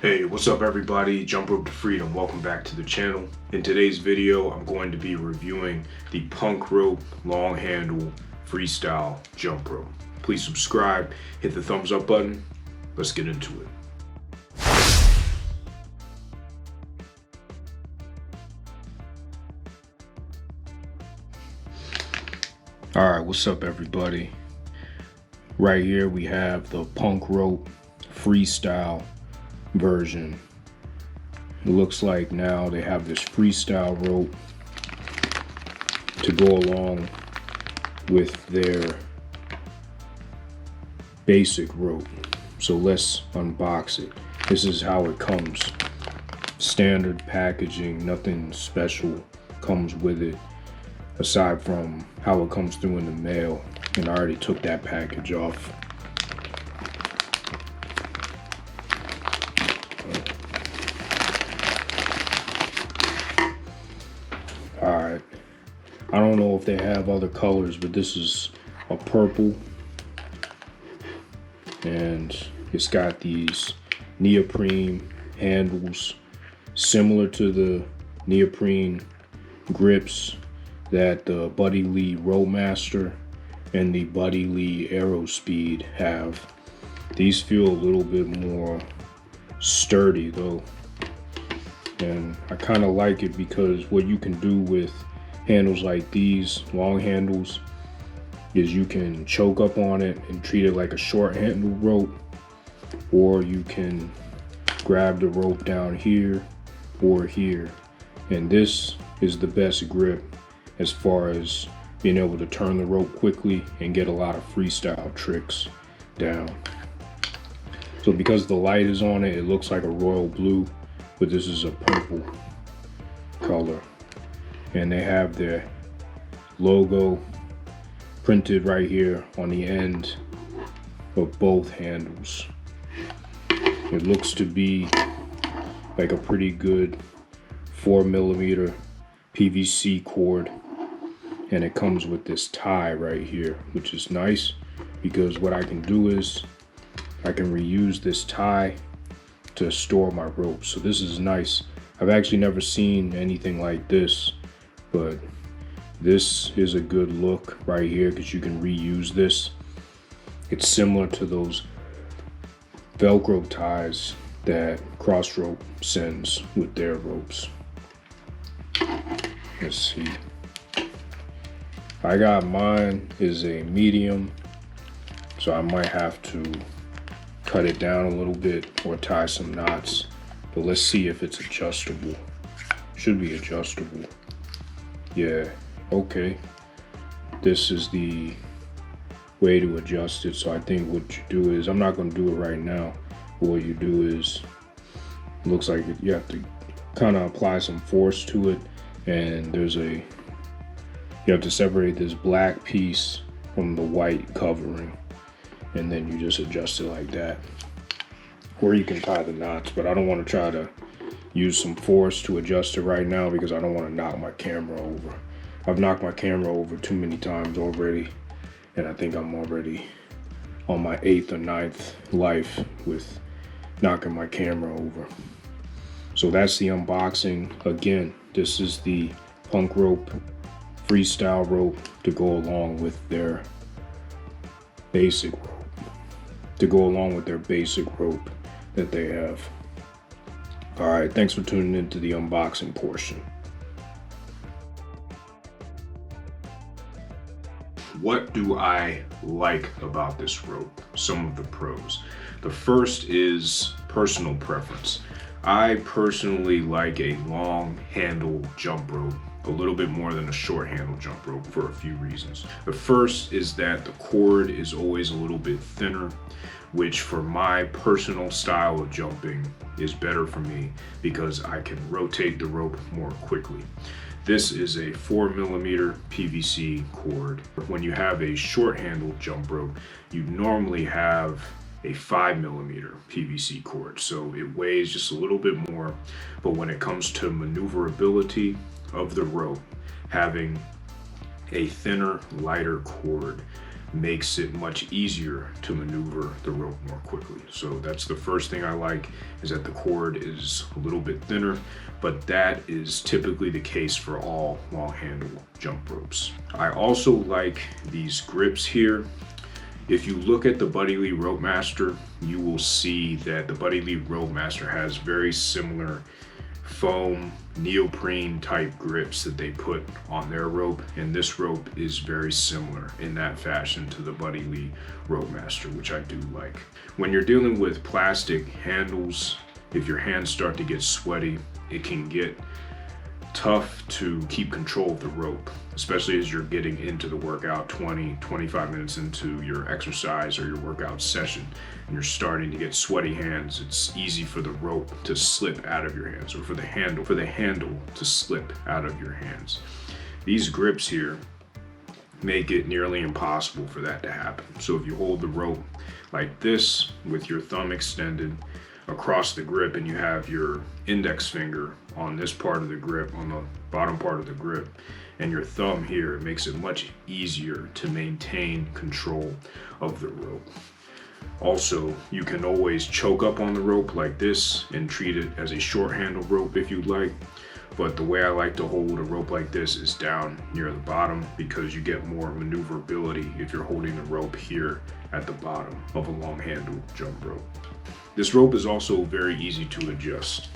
Hey, what's up everybody? Jump Rope to Freedom. Welcome back to the channel. In today's video, I'm going to be reviewing the Punk Rope Long Handle Freestyle Jump Rope. Please subscribe, hit the thumbs up button. Let's get into it. All right, what's up everybody? Right here we have the Punk Rope Freestyle version. It looks like now they have this freestyle rope to go along with their basic rope. So let's unbox it. This is how it comes. Standard packaging, nothing special comes with it aside from how it comes through in the mail. And I already took that package off. Alright, I don't know if they have other colors, but this is a purple, and it's got these neoprene handles similar to the neoprene grips that the Buddy Lee Roadmaster and the Buddy Lee Aerospeed have. These feel a little bit more sturdy though. And I kind of like it because what you can do with handles like these, long handles, is you can choke up on it and treat it like a short handle rope, or you can grab the rope down here or here. And this is the best grip as far as being able to turn the rope quickly and get a lot of freestyle tricks down. So because the light is on it, it looks like a royal blue, but this is a purple color. And they have their logo printed right here on the end of both handles. It looks to be like a pretty good 4mm PVC cord, and it comes with this tie right here, which is nice because what I can do is I can reuse this tie to store my rope. So this is nice. I've actually never seen anything like this, but this is a good look right here because you can reuse this. It's similar to those Velcro ties that Cross Rope sends with their ropes. Let's see. I got mine is a medium, so I might have to cut it down a little bit or tie some knots, but let's see if it's adjustable. Should be adjustable. Yeah, okay. This is the way to adjust it. So I think what you do is, I'm not going to do it right now, but what you do is, it looks like you have to kind of apply some force to it, and you have to separate this black piece from the white covering, and then you just adjust it like that. Or you can tie the knots, but I don't want to try to use some force to adjust it right now because I don't want to knock my camera over. I've knocked my camera over too many times already, and I think I'm already on my 8th or 9th life with knocking my camera over. So that's the unboxing. Again, this is the Punk Rope Freestyle rope to go along with their basic rope. That they have. All right, thanks for tuning into the unboxing portion. What do I like about this rope? Some of the pros. The first is personal preference. I personally like a long handle jump rope a little bit more than a short handle jump rope for a few reasons. The first is that the cord is always a little bit thinner, which for my personal style of jumping is better for me because I can rotate the rope more quickly. This is a 4mm PVC cord. When you have a short handle jump rope, you normally have a 5mm PVC cord, so it weighs just a little bit more. But when it comes to maneuverability of the rope, having a thinner, lighter cord makes it much easier to maneuver the rope more quickly. So that's the first thing I like, is that the cord is a little bit thinner, but that is typically the case for all long handle jump ropes. I also like these grips here. If you look at the Buddy Lee Rope Master, you will see that the Buddy Lee Rope Master has very similar foam neoprene type grips that they put on their rope, and this rope is very similar in that fashion to the Buddy Lee Rope Master, which I do like. When you're dealing with plastic handles, if your hands start to get sweaty, it can get tough to keep control of the rope, especially as you're getting into the workout 20-25 minutes into your exercise or your workout session, and you're starting to get sweaty hands. It's easy for the rope to slip out of your hands, or for the handle to slip out of your hands. These grips here make it nearly impossible for that to happen. So if you hold the rope like this with your thumb extended across the grip, and you have your index finger on this part of the grip, on the bottom part of the grip, and your thumb here, it makes it much easier to maintain control of the rope. Also, you can always choke up on the rope like this and treat it as a short handle rope if you'd like. But the way I like to hold a rope like this is down near the bottom, because you get more maneuverability if you're holding the rope here at the bottom of a long handle jump rope. This rope is also very easy to adjust.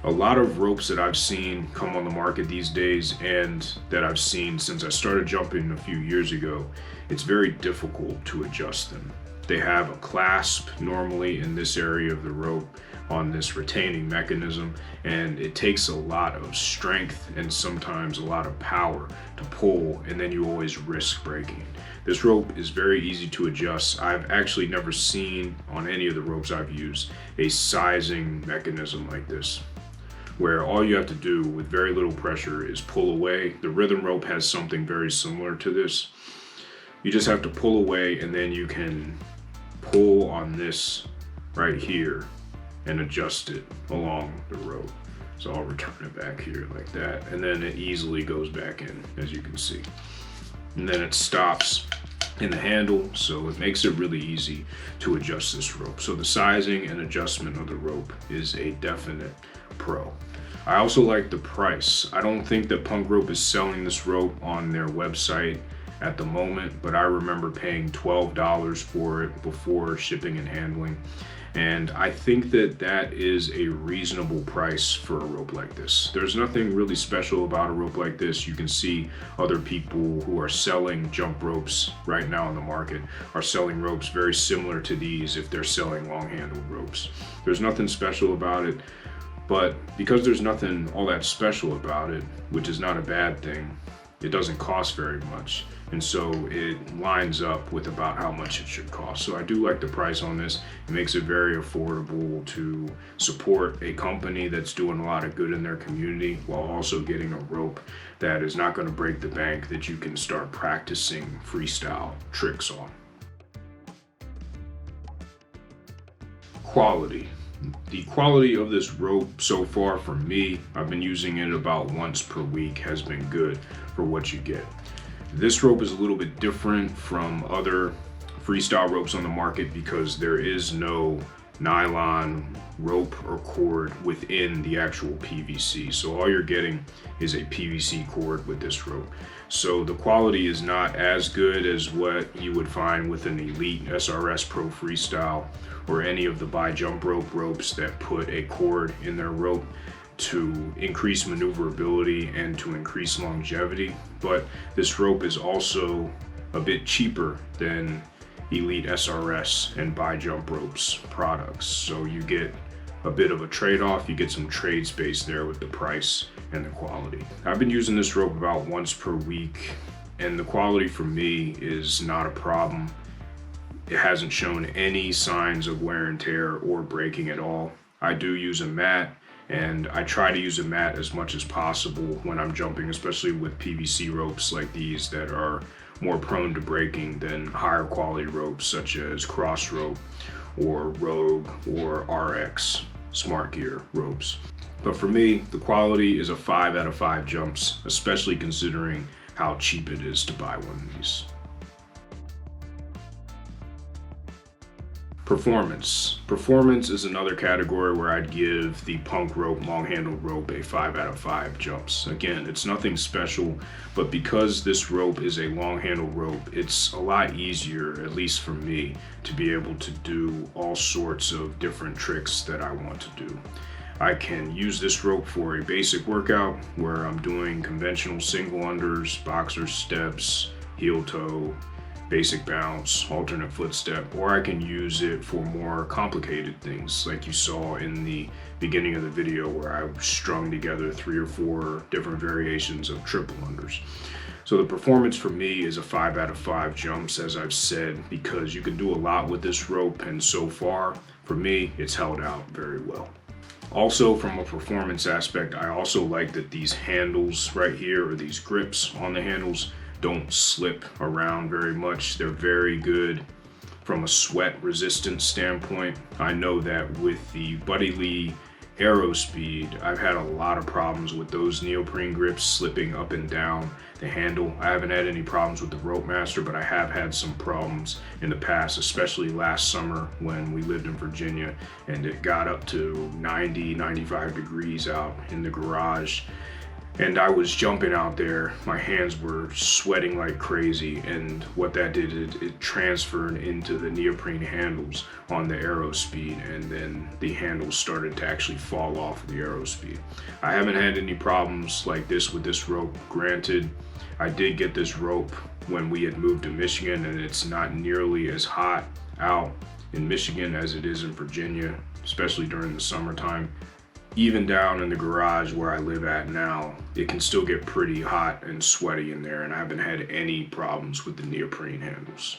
A lot of ropes that I've seen come on the market these days, and that I've seen since I started jumping a few years ago, it's very difficult to adjust them. They have a clasp normally in this area of the rope on this retaining mechanism, and it takes a lot of strength and sometimes a lot of power to pull, and then you always risk breaking. This rope is very easy to adjust. I've actually never seen on any of the ropes I've used a sizing mechanism like this, where all you have to do with very little pressure is pull away. The rhythm rope has something very similar to this. You just have to pull away, and then you can pull on this right here and adjust it along the rope. So I'll return it back here like that, and then it easily goes back in, as you can see. And then it stops in the handle, so it makes it really easy to adjust this rope. So the sizing and adjustment of the rope is a definite pro. I also like the price. I don't think that Punk Rope is selling this rope on their website at the moment, but I remember paying $12 for it before shipping and handling. And I think that that is a reasonable price for a rope like this. There's nothing really special about a rope like this. You can see other people who are selling jump ropes right now in the market are selling ropes very similar to these if they're selling long handled ropes. There's nothing special about it, but because there's nothing all that special about it, which is not a bad thing, it doesn't cost very much. And so it lines up with about how much it should cost. So I do like the price on this. It makes it very affordable to support a company that's doing a lot of good in their community, while also getting a rope that is not going to break the bank, that you can start practicing freestyle tricks on. Quality. The quality of this rope so far for me, I've been using it about once per week, has been good for what you get. This rope is a little bit different from other freestyle ropes on the market because there is no nylon rope or cord within the actual PVC. So all you're getting is a PVC cord with this rope. So the quality is not as good as what you would find with an Elite SRS Pro Freestyle or any of the bi jump rope ropes that put a cord in their rope to increase maneuverability and to increase longevity. But this rope is also a bit cheaper than Elite SRS and bi jump ropes products. So you get a bit of a trade-off. You get some trade space there with the price and the quality. I've been using this rope about once per week, and the quality for me is not a problem. It hasn't shown any signs of wear and tear or breaking at all. I do use a mat, and I try to use a mat as much as possible when I'm jumping, especially with PVC ropes like these that are more prone to breaking than higher quality ropes such as Cross Rope or Rogue or RX Smart Gear ropes. But for me, the quality is a 5 out of 5 jumps, especially considering how cheap it is to buy one of these. Performance. Performance is another category where I'd give the punk rope, long handled rope a 5 out of 5 jumps. Again, it's nothing special, but because this rope is a long handled rope, it's a lot easier, at least for me, to be able to do all sorts of different tricks that I want to do. I can use this rope for a basic workout where I'm doing conventional single unders, boxer steps, heel toe, basic bounce, alternate foot step, or I can use it for more complicated things like you saw in the beginning of the video where I strung together 3 or 4 different variations of triple unders. So the performance for me is a 5 out of 5 jumps, as I've said, because you can do a lot with this rope, and so far, for me, it's held out very well. Also, from a performance aspect, I also like that these handles right here, or these grips on the handles, don't slip around very much. They're very good from a sweat resistance standpoint. I know that with the Buddy Lee Aerospeed, I've had a lot of problems with those neoprene grips slipping up and down the handle. I haven't had any problems with the Rope Master, but I have had some problems in the past, especially last summer when we lived in Virginia and it got up to 90, 95 degrees out in the garage. And I was jumping out there, my hands were sweating like crazy, and what that did, it transferred into the neoprene handles on the Aerospeed, and then the handles started to actually fall off the Aerospeed. I haven't had any problems like this with this rope. Granted, I did get this rope when we had moved to Michigan, and it's not nearly as hot out in Michigan as it is in Virginia, especially during the summertime. Even down in the garage where I live at now, it can still get pretty hot and sweaty in there, and I haven't had any problems with the neoprene handles.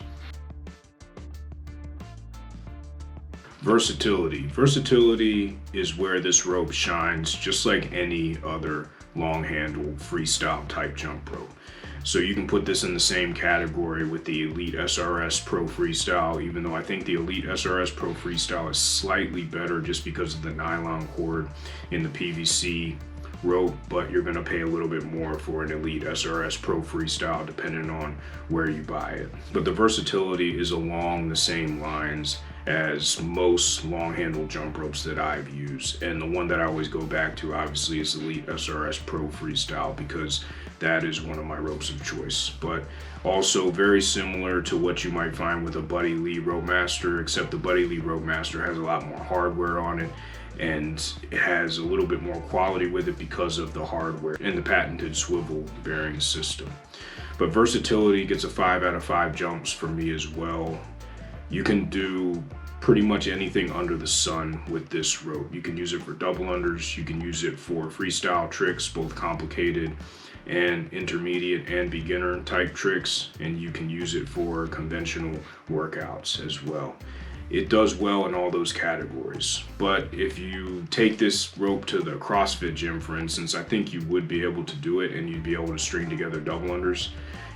Versatility. Versatility is where this rope shines, just like any other long handle freestyle type jump rope. So you can put this in the same category with the Elite SRS Pro Freestyle, even though I think the Elite SRS Pro Freestyle is slightly better just because of the nylon cord in the PVC rope, but you're gonna pay a little bit more for an Elite SRS Pro Freestyle depending on where you buy it. But the versatility is along the same lines as most long handle jump ropes that I've used. And the one that I always go back to obviously is Elite SRS Pro Freestyle because that is one of my ropes of choice. But also very similar to what you might find with a Buddy Lee Rope Master, except the Buddy Lee Rope Master has a lot more hardware on it and it has a little bit more quality with it because of the hardware and the patented swivel bearing system. But versatility gets a 5 out of 5 jumps for me as well. You can do pretty much anything under the sun with this rope. You can use it for double unders, you can use it for freestyle tricks, both complicated and intermediate and beginner type tricks, and you can use it for conventional workouts as well. It does well in all those categories. But if you take this rope to the CrossFit gym, for instance, I think you would be able to do it and you'd be able to string together double unders.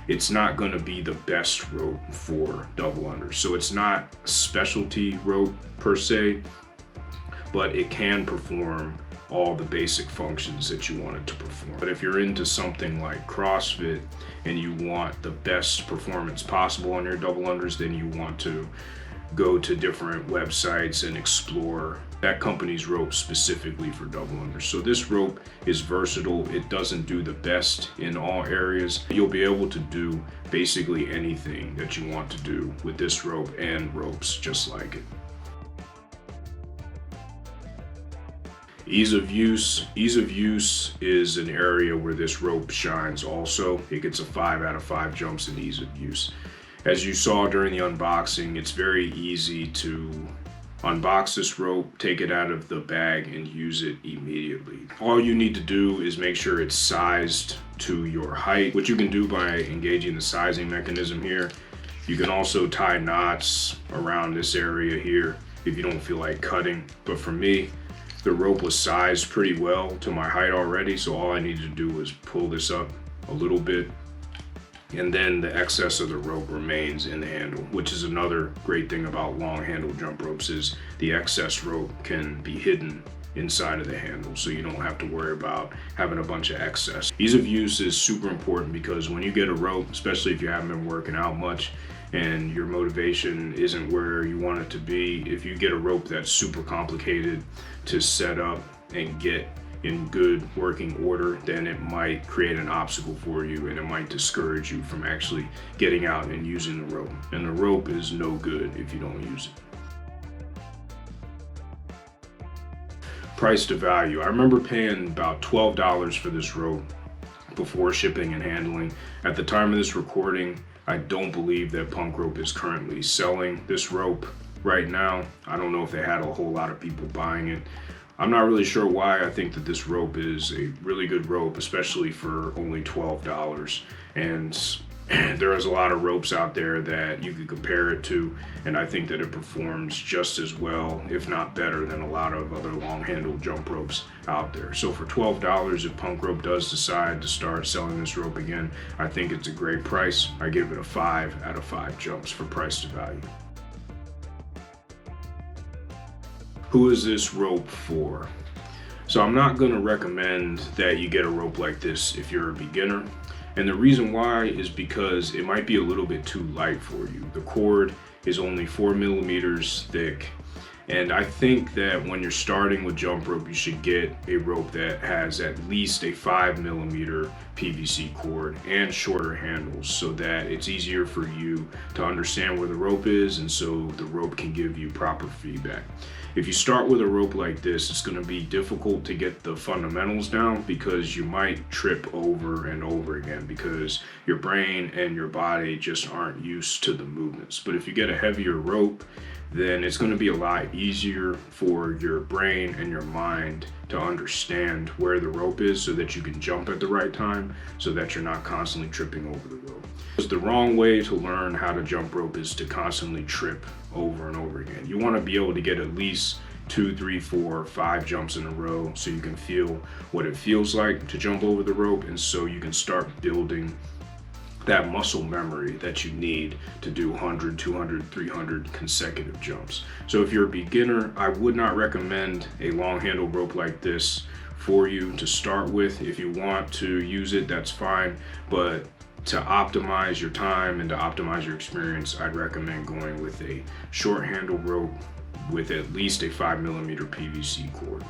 It's not going to be the best rope for double unders. So it's not a specialty rope per se, but it can perform all the basic functions that you want it to perform. But if you're into something like CrossFit and you want the best performance possible on your double unders, then you want to go to different websites and explore that company's rope specifically for double unders. So this rope is versatile. It doesn't do the best in all areas. You'll be able to do basically anything that you want to do with this rope and ropes just like it. Ease of use. Ease of use is an area where this rope shines also. It gets a 5 out of 5 jumps in ease of use. As you saw during the unboxing, it's very easy to unbox this rope, take it out of the bag, and use it immediately. All you need to do is make sure it's sized to your height, which you can do by engaging the sizing mechanism here. You can also tie knots around this area here if you don't feel like cutting. But for me, the rope was sized pretty well to my height already, so all I needed to do was pull this up a little bit, and then the excess of the rope remains in the handle, which is another great thing about long handle jump ropes is the excess rope can be hidden inside of the handle, so you don't have to worry about having a bunch of excess. Ease of use is super important because when you get a rope, especially if you haven't been working out much, and your motivation isn't where you want it to be, if you get a rope that's super complicated to set up and get in good working order, then it might create an obstacle for you and it might discourage you from actually getting out and using the rope. And the rope is no good if you don't use it. Price to value. I remember paying about $12 for this rope before shipping and handling. At the time of this recording, I don't believe that Punk Rope is currently selling this rope right now. I don't know if they had a whole lot of people buying it. I'm not really sure why. I think that this rope is a really good rope, especially for only $12. And there is a lot of ropes out there that you could compare it to, and I think that it performs just as well, if not better, than a lot of other long-handled jump ropes out there. So for $12, if Punk Rope does decide to start selling this rope again, I think it's a great price. I give it a 5 out of 5 jumps for price to value. Who is this rope for? So I'm not going to recommend that you get a rope like this if you're a beginner. And the reason why is because it might be a little bit too light for you. The cord is only 4 millimeters thick. And I think that when you're starting with jump rope, you should get a rope that has at least a 5 millimeter PVC cord and shorter handles so that it's easier for you to understand where the rope is, and so the rope can give you proper feedback. If you start with a rope like this, it's going to be difficult to get the fundamentals down because you might trip over and over again because your brain and your body just aren't used to the movements. But if you get a heavier rope, then it's going to be a lot easier for your brain and your mind to understand where the rope is so that you can jump at the right time so that you're not constantly tripping over the rope. Because the wrong way to learn how to jump rope is to constantly trip over and over again. You want to be able to get at least 2, 3, 4, 5 jumps in a row so you can feel what it feels like to jump over the rope, and so you can start building that muscle memory that you need to do 100, 200, 300 consecutive jumps. So if you're a beginner, I would not recommend a long handle rope like this for you to start with. If you want to use it, that's fine, but to optimize your time and to optimize your experience, I'd recommend going with a short handle rope with at least a 5 millimeter PVC cord.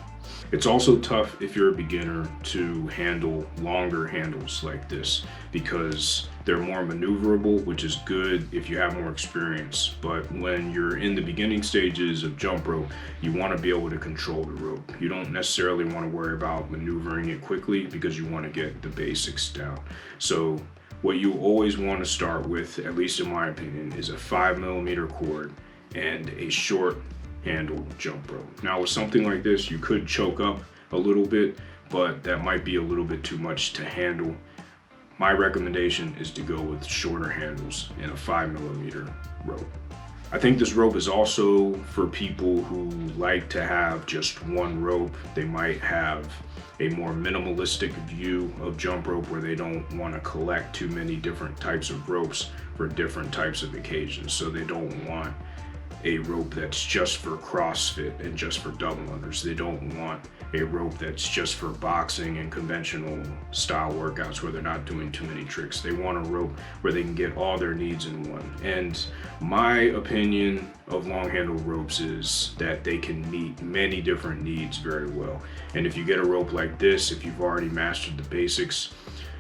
It's also tough if you're a beginner to handle longer handles like this because they're more maneuverable, which is good if you have more experience. But when you're in the beginning stages of jump rope, you want to be able to control the rope. You don't necessarily want to worry about maneuvering it quickly because you want to get the basics down. So what you always want to start with, at least in my opinion, is a 5 millimeter cord and a short handle jump rope. Now with something like this, you could choke up a little bit, but that might be a little bit too much to handle. My recommendation is to go with shorter handles and a 5 millimeter rope. I think this rope is also for people who like to have just one rope. They might have a more minimalistic view of jump rope where they don't want to collect too many different types of ropes for different types of occasions. So they don't want a rope that's just for CrossFit and just for double unders. They don't want a rope that's just for boxing and conventional style workouts where they're not doing too many tricks. They want a rope where they can get all their needs in one. And my opinion of long handle ropes is that they can meet many different needs very well. And if you get a rope like this, if you've already mastered the basics,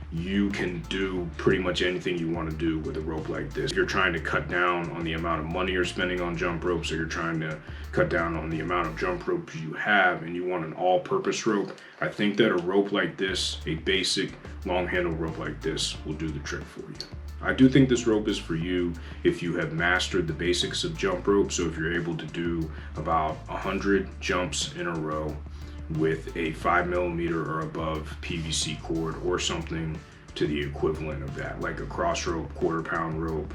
you can do pretty much anything you want to do with a rope like this. If you're trying to cut down on the amount of money you're spending on jump ropes, or you're trying to cut down on the amount of jump ropes you have and you want an all-purpose rope, I think that a rope like this, a basic long handle rope like this, will do the trick for you. I do think this rope is for you if you have mastered the basics of jump rope. So if you're able to do about 100 jumps in a row with a 5 millimeter or above PVC cord or something to the equivalent of that, like a cross rope, quarter-pound rope,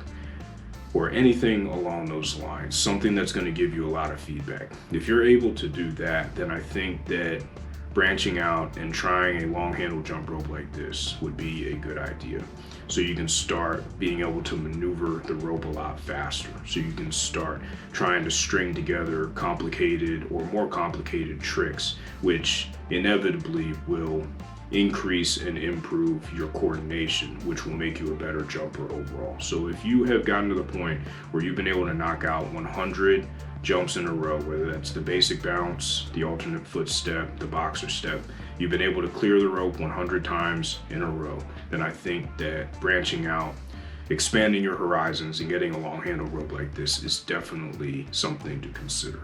or anything along those lines, something that's going to give you a lot of feedback. If you're able to do that, then I think that branching out and trying a long handle jump rope like this would be a good idea. So you can start being able to maneuver the rope a lot faster. So you can start trying to string together complicated or more complicated tricks, which inevitably will increase and improve your coordination, which will make you a better jumper overall. So if you have gotten to the point where you've been able to knock out 100 jumps in a row, whether that's the basic bounce, the alternate foot step, the boxer step, you've been able to clear the rope 100 times in a row, then I think that branching out, expanding your horizons, and getting a long handle rope like this is definitely something to consider.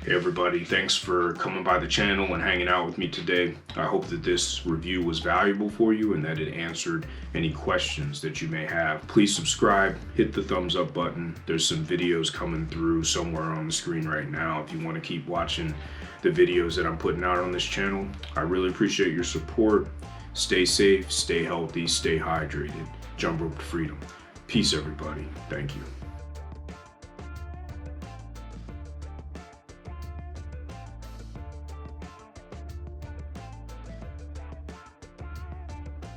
Hey everybody, thanks for coming by the channel and hanging out with me today. I hope that this review was valuable for you and that it answered any questions that you may have. Please subscribe, hit the thumbs up button. There's some videos coming through somewhere on the screen right now if you want to keep watching the videos that I'm putting out on this channel. I really appreciate your support. Stay safe, stay healthy, stay hydrated. Jump rope to freedom. Peace everybody. Thank you.